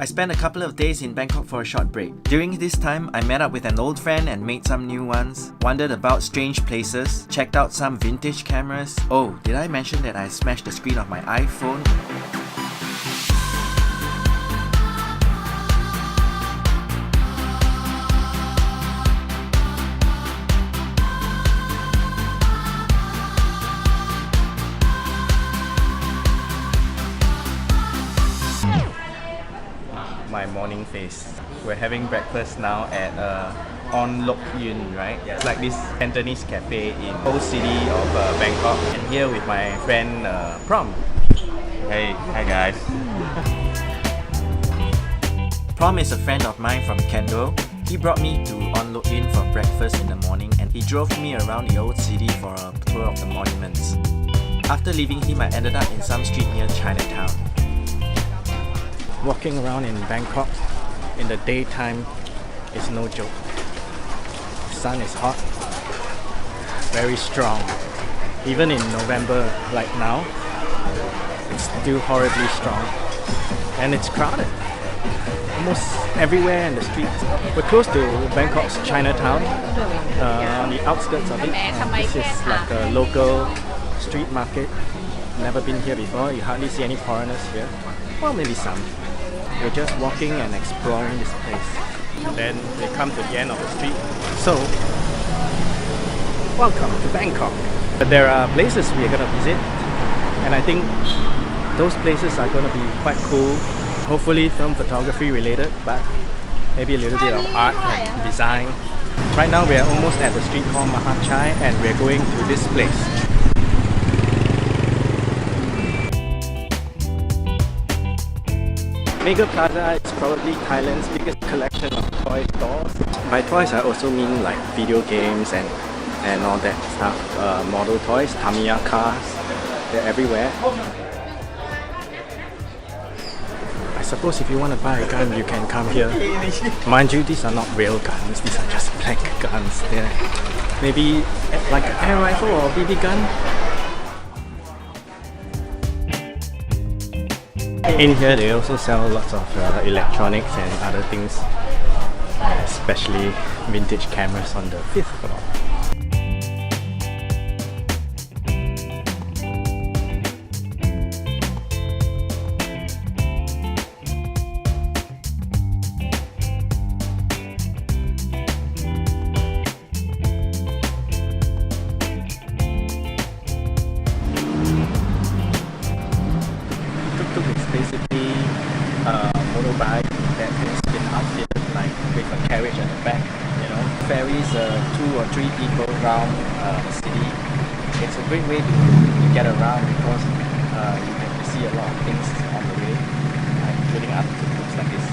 I spent a couple of days in Bangkok for a short break. During this time, I met up with an old friend and made some new ones, wandered about strange places, checked out some vintage cameras. Oh, did I mention that I smashed the screen of my iPhone? My morning face. We're having breakfast now at On Lok Yun, right? It's like this Cantonese cafe in old city of Bangkok. And here with my friend Prom. Hey, hi guys. Prom is a friend of mine from Kendo. He brought me to On Lok Yun for breakfast in the morning and he drove me around the old city for a tour of the monuments. After leaving him, I ended up in some street near Chinatown. Walking around in Bangkok in the daytime is no joke. The sun is hot, very strong. Even in November like now, it's still horribly strong. And it's crowded. Almost everywhere in the streets. We're close to Bangkok's Chinatown, on the outskirts of it. This is like a local street market. Never been here before, you hardly see any foreigners here. Well, maybe some. We're just walking and exploring this place. And then we come to the end of the street. So, welcome to Bangkok. But there are places we're gonna visit, and I think those places are gonna be quite cool. Hopefully film photography related, but maybe a little bit of art and design. Right now we're almost at the street called Mahachai and we're going to this place. Mega Plaza is probably Thailand's biggest collection of toy stores. By toys I also mean like video games and all that stuff. Model toys, Tamiya cars, they're everywhere. I suppose if you want to buy a gun, you can come here. Mind you, these are not real guns, these are just blank guns. They're maybe like an air rifle or a BB gun. In here they also sell lots of electronics and other things, especially vintage cameras on the 5th floor. Tuk-Tuk is basically a motorbike that has been outfitted like with a carriage at the back, you know. Ferries 2 or 3 people around the city. It's a great way to get around because you get to see a lot of things on the way, including other tuk-tuks like this.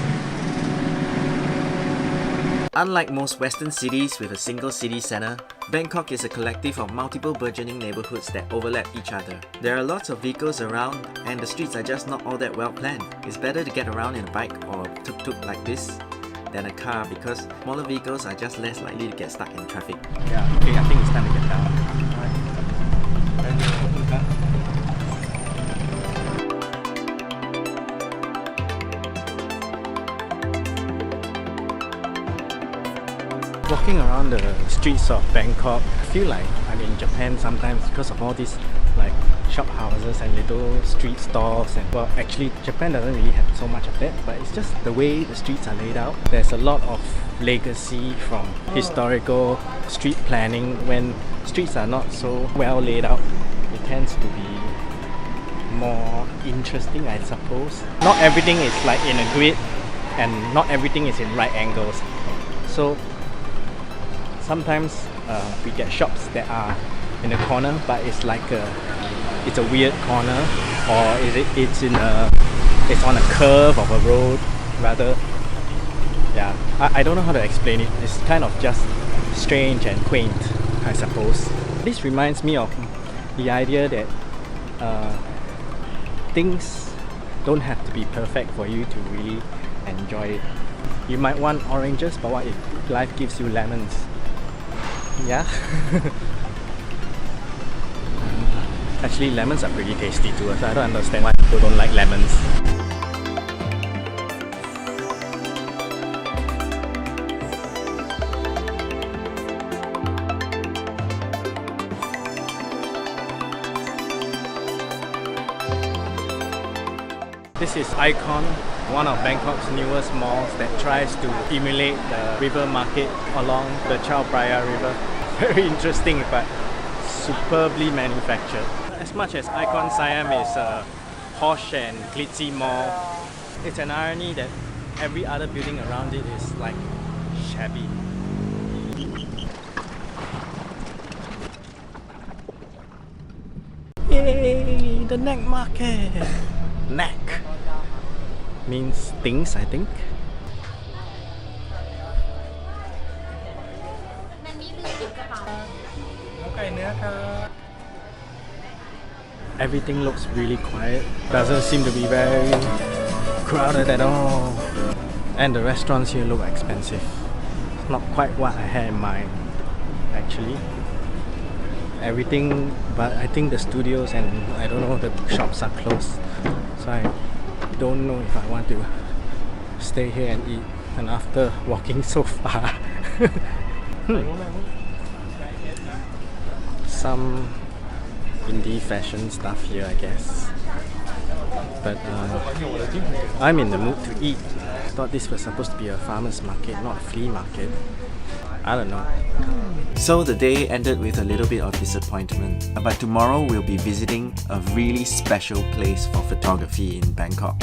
Unlike most Western cities with a single city centre, Bangkok is a collective of multiple burgeoning neighbourhoods that overlap each other. There are lots of vehicles around and the streets are just not all that well planned. It's better to get around in a bike or a tuk-tuk like this than a car because smaller vehicles are just less likely to get stuck in traffic. Yeah, okay, I think it's time to get down. Walking around the streets of Bangkok, I feel like I'm in Japan sometimes because of all these like shop houses and little street stalls. And well, actually Japan doesn't really have so much of that, but it's just the way the streets are laid out. There's a lot of legacy from historical street planning. When streets are not so well laid out, it tends to be more interesting, I suppose. Not everything is like in a grid and not everything is in right angles. So sometimes we get shops that are in a corner, but it's like it's a weird corner, or it's on a curve of a road rather. Yeah, I don't know how to explain it. It's kind of just strange and quaint, I suppose. This reminds me of the idea that things don't have to be perfect for you to really enjoy it. You might want oranges, but what if life gives you lemons? Yeah. Actually, lemons are pretty tasty too, so I don't understand why people don't like lemons. This is Icon, one of Bangkok's newest malls that tries to emulate the river market along the Chao Phraya River. Very interesting but superbly manufactured. As much as Icon Siam is a posh and glitzy mall, it's an irony that every other building around it is like shabby. Yay! The neck market! Neck means things, I think. Everything looks really quiet. Doesn't seem to be very crowded at all. And the restaurants here look expensive. It's not quite what I had in mind, actually. Everything, but I think the studios and I don't know, the shops are closed. So I don't know if I want to stay here and eat. And after walking so far, some indie fashion stuff here, I guess. But I'm in the mood to eat. I thought this was supposed to be a farmer's market, not a flea market. I don't know. So the day ended with a little bit of disappointment, but tomorrow we'll be visiting a really special place for photography in Bangkok.